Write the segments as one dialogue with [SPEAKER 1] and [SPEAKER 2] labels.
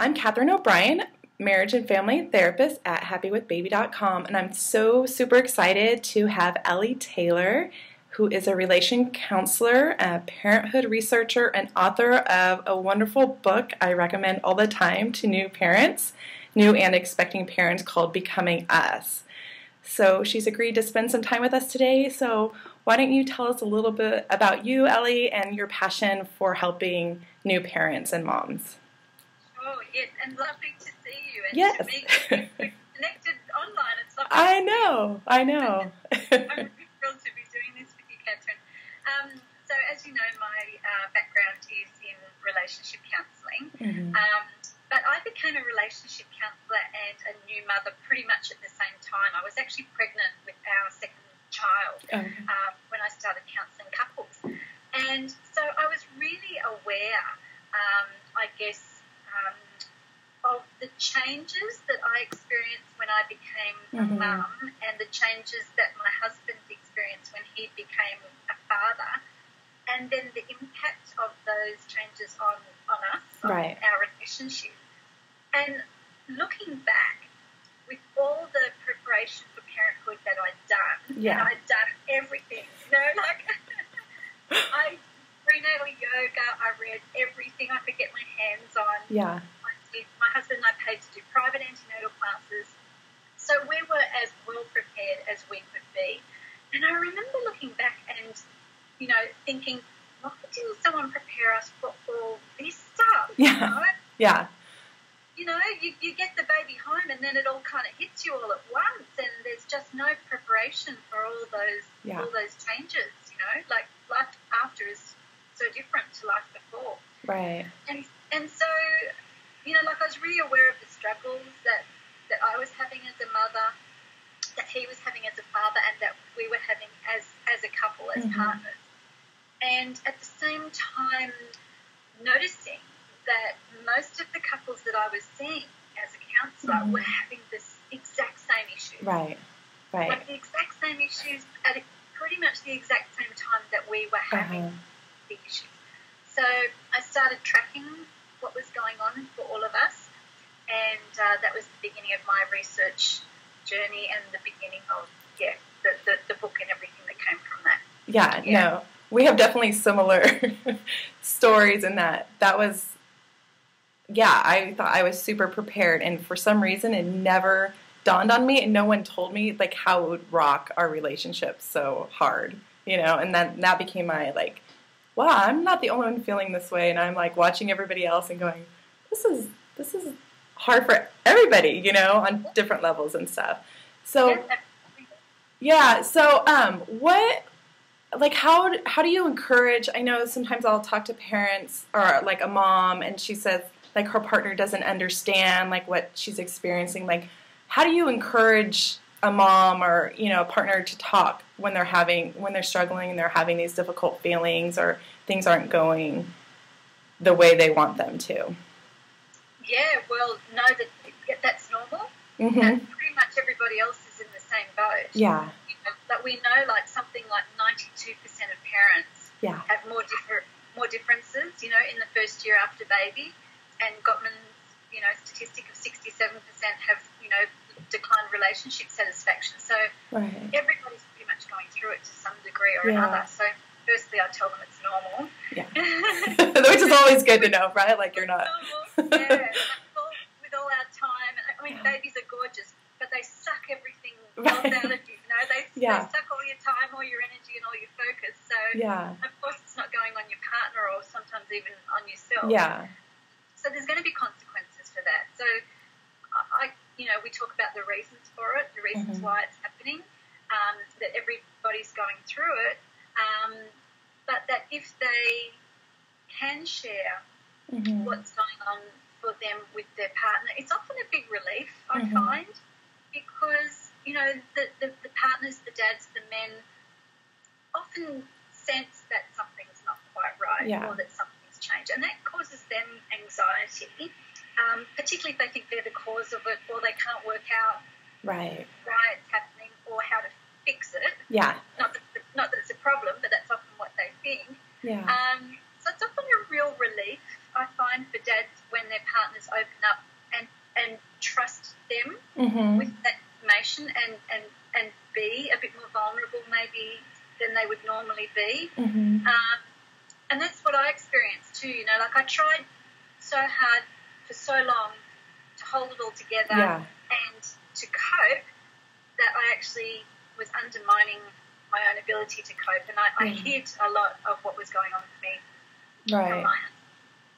[SPEAKER 1] I'm Catherine O'Brien, marriage and family therapist at happywithbaby.com, and I'm so super excited to have Elly Taylor, who is a relation counselor, a parenthood researcher, and author of a wonderful book I recommend all the time to new parents, new and expecting parents, called Becoming Us. So she's agreed to spend some time with us today, so why don't you tell us a little bit about you, Elly, and your passion for helping new parents and moms.
[SPEAKER 2] Oh, yes, and lovely to see you and
[SPEAKER 1] yes.
[SPEAKER 2] to meet you. We're connected online. It's lovely.
[SPEAKER 1] I know.
[SPEAKER 2] I'm really thrilled to be doing this with you, Catherine. So as you know, my background is in relationship counselling.
[SPEAKER 1] Mm-hmm.
[SPEAKER 2] But I became a relationship counsellor and a new mother pretty much at the same time. I was actually pregnant with our second child when I started counselling couples. And so I was really aware, I guess, of the changes that I experienced when I became a mum and the changes that my husband experienced when he became a father, and then the impact of those changes on us, on our relationship. And looking back, with all the preparation for parenthood that I'd done, and I'd done everything, I prenatal yoga, I read everything I could get my hands on.
[SPEAKER 1] Yeah.
[SPEAKER 2] My husband and I paid to do private antenatal classes. So we were as well prepared as we could be. And I remember looking back and, thinking, why didn't someone prepare us for all this stuff?
[SPEAKER 1] Yeah. Yeah.
[SPEAKER 2] You get the baby home and then it all kind of hits you all at once, and there's just no preparation for all those changes, like life after is so different to life before.
[SPEAKER 1] Right.
[SPEAKER 2] And so, I was really aware of the struggles that I was having as a mother, that he was having as a father, and that we were having as a couple, as partners. And at the same time, noticing that most of the couples that I was seeing as a counsellor were having this exact same issue.
[SPEAKER 1] Right.
[SPEAKER 2] Like the exact same issues at pretty much the exact same time that we were having the issues. So I started tracking what was going on for all of us, and that was the beginning of my research journey and the beginning of the book and everything that came from that.
[SPEAKER 1] Yeah. No, we have definitely similar stories in that. That was, I thought I was super prepared, and for some reason it never dawned on me, and no one told me how it would rock our relationship so hard, and then that became my wow, I'm not the only one feeling this way, and I'm watching everybody else and going, this is hard for everybody, on different levels and stuff. So what, how do you encourage? I know sometimes I'll talk to parents or a mom, and she says her partner doesn't understand what she's experiencing. How do you encourage a mom or a partner to talk when they're struggling and they're having these difficult feelings or things aren't going the way they want them to?
[SPEAKER 2] Yeah, well, know that that's normal. And pretty much everybody else is in the same boat.
[SPEAKER 1] Yeah.
[SPEAKER 2] But we know something like 92% of parents have more differences, in the first year after baby, and Gottman's, statistic of 67% have, declined relationship satisfaction. So everybody's pretty much going through it to some degree or another. So firstly, I tell them it's normal.
[SPEAKER 1] Yeah. Which is always good to know, right? You're not.
[SPEAKER 2] With all our time. I mean, babies are gorgeous, but they suck everything else out of you. They suck all your time, all your energy, and all your focus. So of course, it's not going on your partner or sometimes even on yourself.
[SPEAKER 1] Yeah.
[SPEAKER 2] So there's going to be consequences for that. So we talk about the reasons for it, the reasons why it's happening, that everybody's going through it, but that if they can share what's going on for them with their partner, it's often a big relief, I find, because, the partners, the dads, the men often sense that something's not quite right or that something's changed, and that causes them anxiety. Particularly if they think they're the cause of it, or they can't work out why it's happening or how to fix it.
[SPEAKER 1] Yeah.
[SPEAKER 2] Not that it's a problem, but that's often what they think.
[SPEAKER 1] Yeah.
[SPEAKER 2] So it's often a real relief, I find, for dads when their partners open up with that information and be a bit more vulnerable maybe than they would normally be. And that's what I experienced too, you know, like I tried so hard for so long to hold it all together and to cope that I actually was undermining my own ability to cope, and I hid a lot of what was going on with me. Right.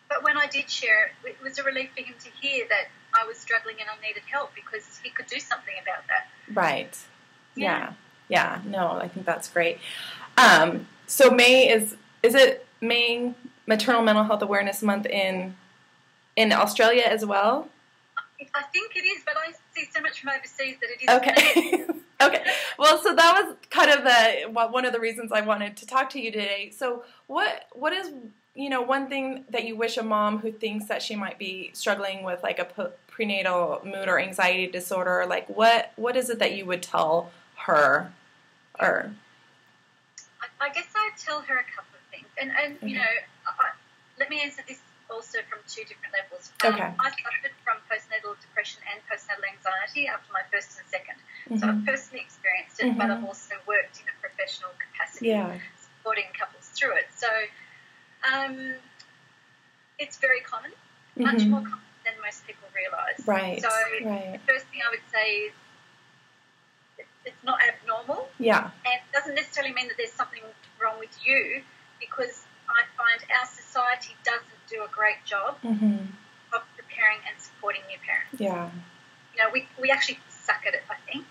[SPEAKER 2] But when I did share it, it was a relief for him to hear that I was struggling and I needed help because he could do something about that.
[SPEAKER 1] Right. Yeah. No, I think that's great. So May is it May Maternal Mental Health Awareness Month in Australia as well?
[SPEAKER 2] I think it is, but I see so much from overseas that it is.
[SPEAKER 1] Okay. Okay. Well, so that was kind of one of the reasons I wanted to talk to you today. So what is, you know, one thing that you wish a mom who thinks that she might be struggling with like a prenatal mood or anxiety disorder, like what is it that you would tell her? Or
[SPEAKER 2] I guess I'd tell her a couple of things. And you know, let me answer this also from two different levels. I suffered from postnatal depression and postnatal anxiety after my first and second. So I've personally experienced it, but I've also worked in a professional capacity supporting couples through it. So it's very common, much more common than most people realise. Right. So the first thing I would say is it's not abnormal. Yeah. And it doesn't necessarily mean that there's something wrong with you, because I find our society doesn't do a great job of preparing and supporting new parents. Yeah. You know, we actually suck at it, I think.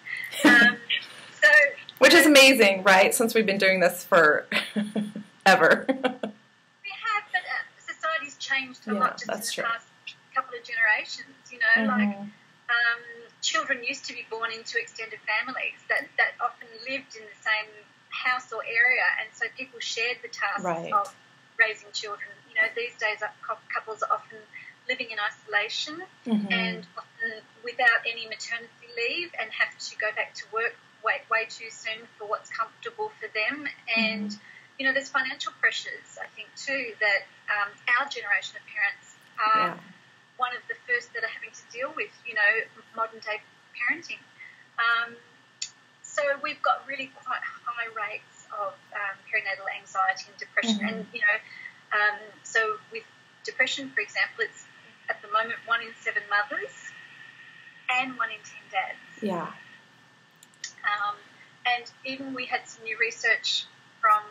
[SPEAKER 1] Which is amazing, right? Since we've been doing this for ever.
[SPEAKER 2] We have, but society's changed a lot just in the past couple of generations. You know, like children used to be born into extended families that often lived in the same house or area, and so people shared the tasks of raising children. You know, these days couples are often living in isolation and often without any maternity leave and have to go back to work way too soon for what's comfortable for them. And, you know, there's financial pressures, I think, too, that our generation of parents are one of the first that are having to deal with, you know, modern-day parenting. So we've got really quite high rates of perinatal anxiety and depression. And, you know, so with depression, for example, it's at the moment 1 in 7 mothers and 1 in 10 dads. Yeah. And even we had some new research from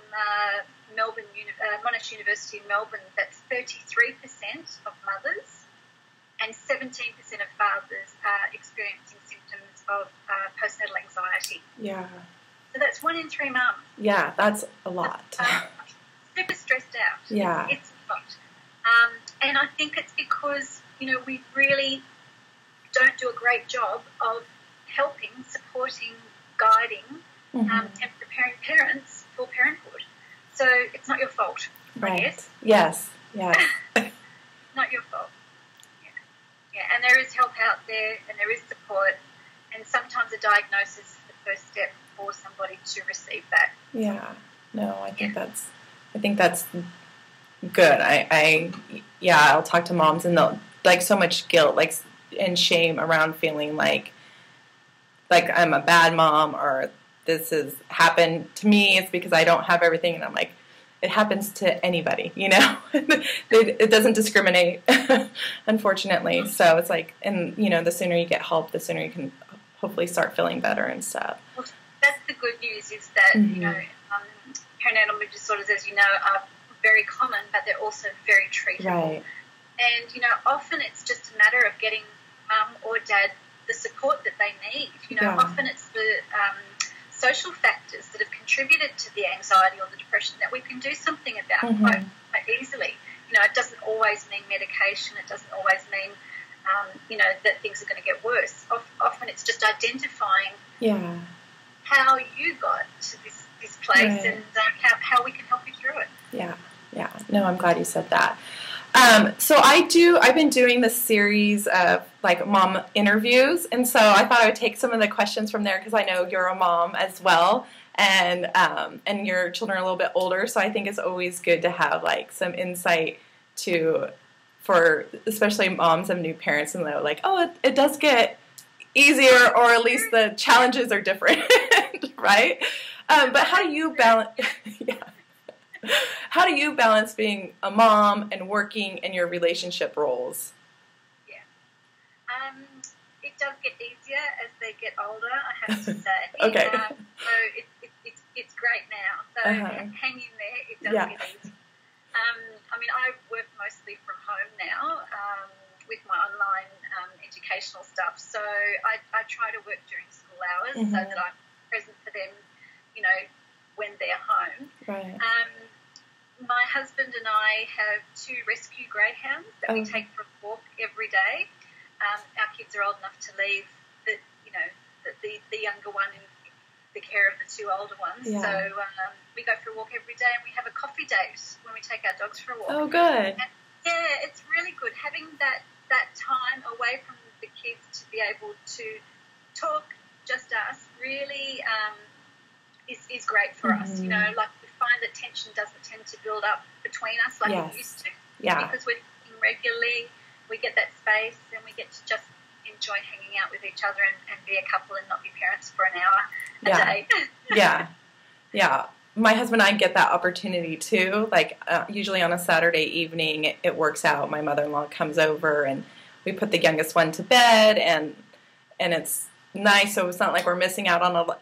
[SPEAKER 2] Monash University in Melbourne that 33% of mothers and 17% of fathers are experiencing symptoms of postnatal anxiety. Yeah. So that's 1 in 3 mums. Yeah, that's a lot. Super stressed out. Yeah. It's a lot. And I think it's because, you know, we really don't do a great job of helping, supporting, guiding, and preparing parents for parenthood. So it's not your fault, I guess. Yes. Not your fault. Yeah, and there is help out there, and there is support, and sometimes a diagnosis is the first step for somebody to receive that. Yeah. No, I think that's good. I'll talk to moms, and they'll like so much guilt, like and shame around feeling like I'm a bad mom, or this has happened to me. It's because I don't have everything, and I'm like, it happens to anybody, you know. It doesn't discriminate, unfortunately. So it's like, and you know, the sooner you get help, the sooner you can hopefully start feeling better and stuff. Well, that's the good news, is that you know, perinatal mood disorders, as you know, are very common, but they're also very treatable. Right. And you know, often it's just a matter of getting mum or dad the support that they need. You know, often it's the social factors that have contributed to the anxiety or the depression that we can do something about quite easily. You know, it doesn't always mean medication. It doesn't always mean, you know, that things are going to get worse. Often it's just identifying how you got to this place and how we can help you through it. Yeah. No, I'm glad you said that. So I've been doing this series of like mom interviews, and so I thought I would take some of the questions from there because I know you're a mom as well, and your children are a little bit older, so I think it's always good to have like some insight for especially moms of new parents, and they're like, oh, it does get
[SPEAKER 1] easier, or at least the challenges are different, right? But how do you balance? Yeah. How do you balance being a mom and working in your relationship roles?
[SPEAKER 2] Yeah. It does get easier as they get older, I have to say.
[SPEAKER 1] Okay.
[SPEAKER 2] So it's great now. So hang in there. It does get easy. I mean, I work mostly from home now with my online educational stuff. So I try to work during school hours so that I'm present for them, you know, when they're home.
[SPEAKER 1] Right.
[SPEAKER 2] My husband and I have 2 rescue greyhounds that we take for a walk every day. Our kids are old enough to leave the younger one in the care of the 2 older ones. Yeah. So we go for a walk every day, and we have a coffee date when we take our dogs for a walk.
[SPEAKER 1] Oh, good.
[SPEAKER 2] And, yeah, it's really good having that time away from the kids to be able to talk, just us, really is great for us. You know, like we find that tension doesn't tend to build up between us like it used to. Yeah. Because we're talking regularly, we get that space, and we get to just enjoy hanging out with each other and be a couple and not be parents for an hour a day. Yeah. My husband and I get that opportunity too. Like usually on a Saturday evening, it works out. My mother-in-law comes over and we put the youngest one to bed, and it's nice. So it's not like we're missing out on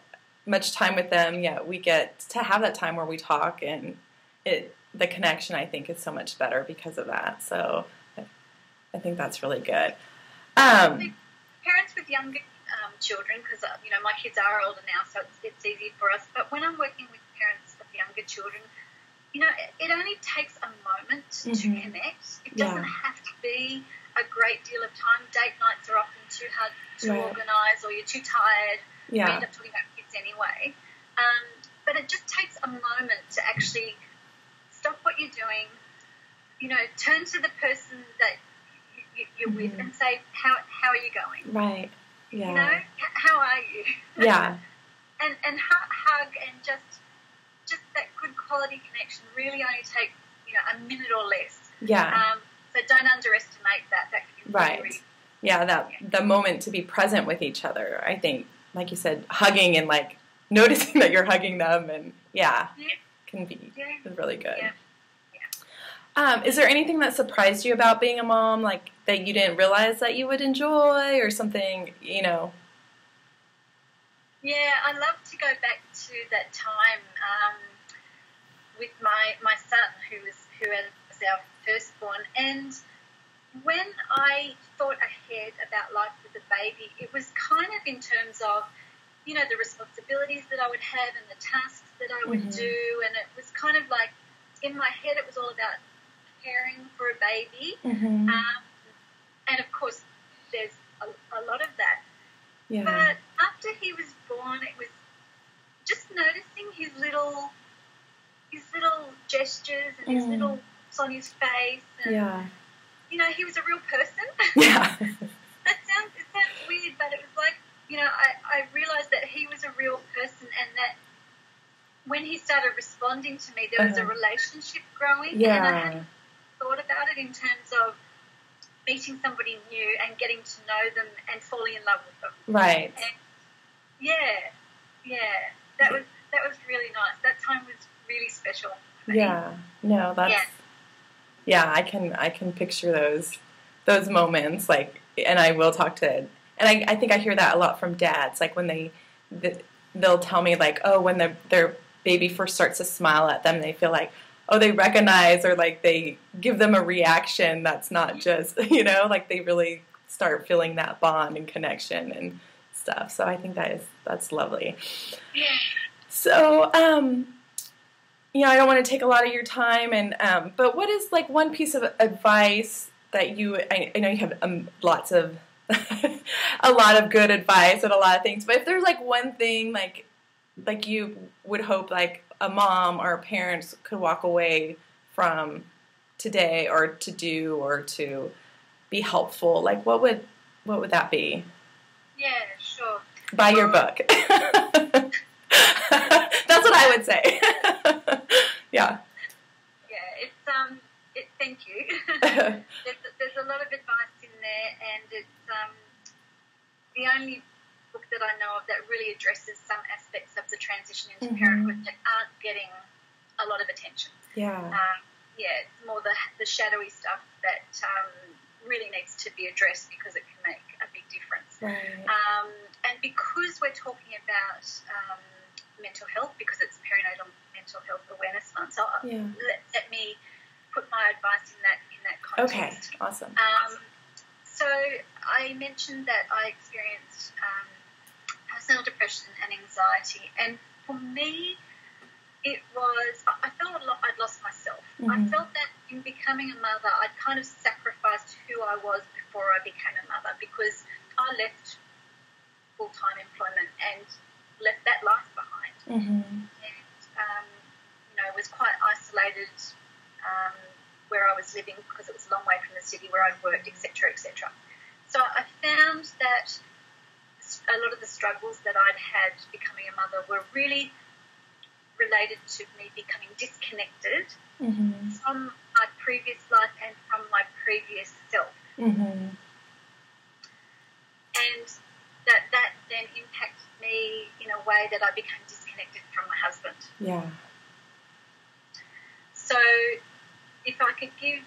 [SPEAKER 2] much time with them. Yeah, we get to have that time where we talk, and the connection, I think, is so much better because of that. So I think that's really good. Parents with younger children, because you know, my kids are older now, so it's easy for us. But when I'm working with parents of younger children, you know, it only takes a moment to connect. It doesn't have to be a great deal of time. Date nights are often too hard to organise, or you're too tired. We end up talking about kids anyway. But it just takes a moment to actually stop what you're doing, you know, turn to the person that you're with and say, how are you going? Right. Yeah. You know, how are you? Yeah. and hug, and just that good quality connection really only take, you know, a minute or less. Yeah. So don't underestimate that. That can be really, yeah, the moment to be present with each other. I think, like you said, hugging and like noticing that you're hugging them, and can be really good. Yeah. Is there anything that surprised you about being a mom, like that you didn't realize that you would enjoy, or something, you know? Yeah, I love to go back to that time with my son, who was our firstborn, and when I thought ahead about life with a baby, it was kind of in terms of, you know, the responsibilities that I would have and the tasks that I would do, and it was kind of like, in my head, it was all about caring for a baby, and of course there's a lot of that, but after he was born, it was just noticing his little gestures and his little looks on his face, and you know, he was a real person. It sounds weird, but it was like, you know, I realized that he was a real person, and that when he started responding to me, there was a relationship growing, and I hadn't thought about it in terms of meeting somebody new and getting to know them and falling in love with them. Right. And that was really nice. That time was really special for me.
[SPEAKER 1] No, that's I can picture those moments, like, and I will talk to, and I think I hear that a lot from dads, like when they'll tell me, like, oh, when their baby first starts to smile at them, they feel like, oh, they recognize, or like they give them a reaction that's not just, you know, like they really start feeling that bond and connection and stuff. So I think that's lovely. Yeah. So, you know, I don't want to take a lot of your time, and but what is like one piece of advice that I know you have lots of a lot of good advice and a lot of things, but if there's like one thing like you would hope like a mom or parents could walk away from today, or to do, or to be helpful, like what would that be?
[SPEAKER 2] Yeah, sure.
[SPEAKER 1] Buy your book. That's what I would say. Yeah.
[SPEAKER 2] Yeah, thank you. There's a lot of advice in there, and the only book that I know of that really addresses some aspects of the transition into parenthood that aren't getting a lot of attention.
[SPEAKER 1] Yeah.
[SPEAKER 2] It's more the shadowy stuff that really needs to be addressed because it can make a big difference.
[SPEAKER 1] Right.
[SPEAKER 2] And because we're talking about mental health, because it's Perinatal Mental Health Awareness Month, so let me put my advice in that context.
[SPEAKER 1] Okay, awesome.
[SPEAKER 2] So I mentioned that I experienced postnatal depression and anxiety, and for me, it was, I felt I'd lost myself. I felt that in becoming a mother, I'd kind of sacrificed who I was before I became a mother, because I left full-time employment and left that life behind. And, was quite isolated where I was living, because it was a long way from the city where I'd worked, etc., etc. So I found that a lot of the struggles that I'd had becoming a mother were really related to me becoming disconnected from my previous life and from my previous self. And that then impacted me in a way that I became disconnected from my husband.
[SPEAKER 1] Yeah.
[SPEAKER 2] So if I could give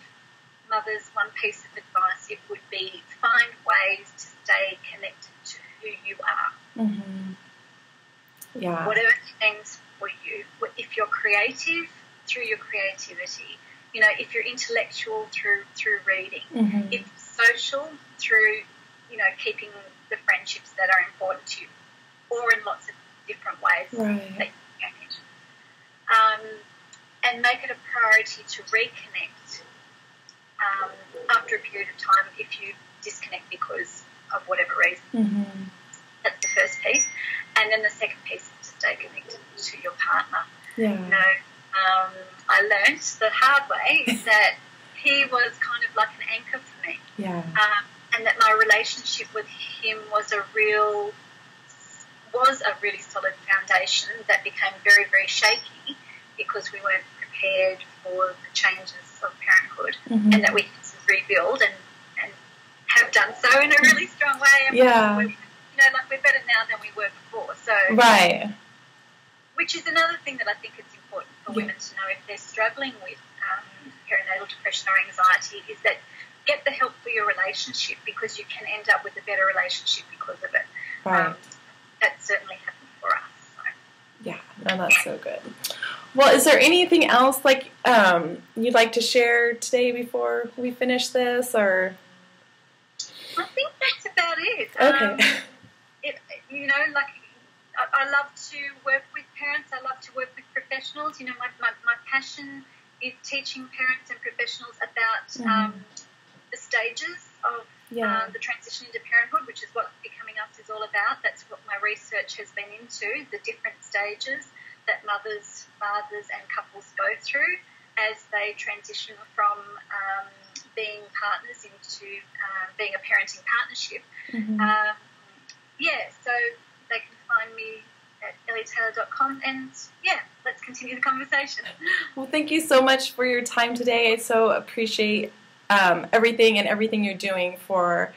[SPEAKER 2] mothers one piece of advice, it would be find ways to stay connected to who you are.
[SPEAKER 1] Yeah.
[SPEAKER 2] Whatever it means for you. If you're creative, through your creativity. If you're intellectual, through reading. If social, through, keeping the friendships that are important to you, or in lots of different ways that you can. And make it a priority to reconnect after a period of time if you disconnect because of whatever reason. That's the first piece. And then the second piece is to stay connected to your partner. I learned the hard way that he was kind of like an anchor for me. And that my relationship with him was a really solid foundation that became very, very shaky because we weren't prepared for the changes of parenthood, and that we had to rebuild and have done so in a really strong way. And we're better now than we were before. So which is another thing that I think it's important for women to know if they're struggling with perinatal depression or anxiety, is that get the help for your relationship, because you can end up with a better relationship because of it. That certainly happened for us. So.
[SPEAKER 1] Yeah, no, that's so good. Well, is there anything else you'd like to share today before we finish this, or?
[SPEAKER 2] I think that's about it.
[SPEAKER 1] Okay.
[SPEAKER 2] I love to work with parents. I love to work with professionals. My passion is teaching parents and professionals about the stages of the transition into parenthood, which is what Becoming Us is all about. That's what my research has been into, the different stages that mothers, fathers and couples go through as they transition from being partners into being a parenting partnership. So they can find me at ellytaylor.com, and let's continue the conversation.
[SPEAKER 1] Well, thank you so much for your time today. I so appreciate everything you're doing for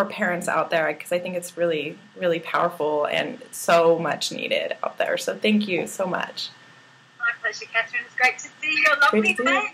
[SPEAKER 1] parents out there, because I think it's really, really powerful and so much needed out there. So thank you so much.
[SPEAKER 2] My pleasure, Catherine. It's great to see you. A lovely day.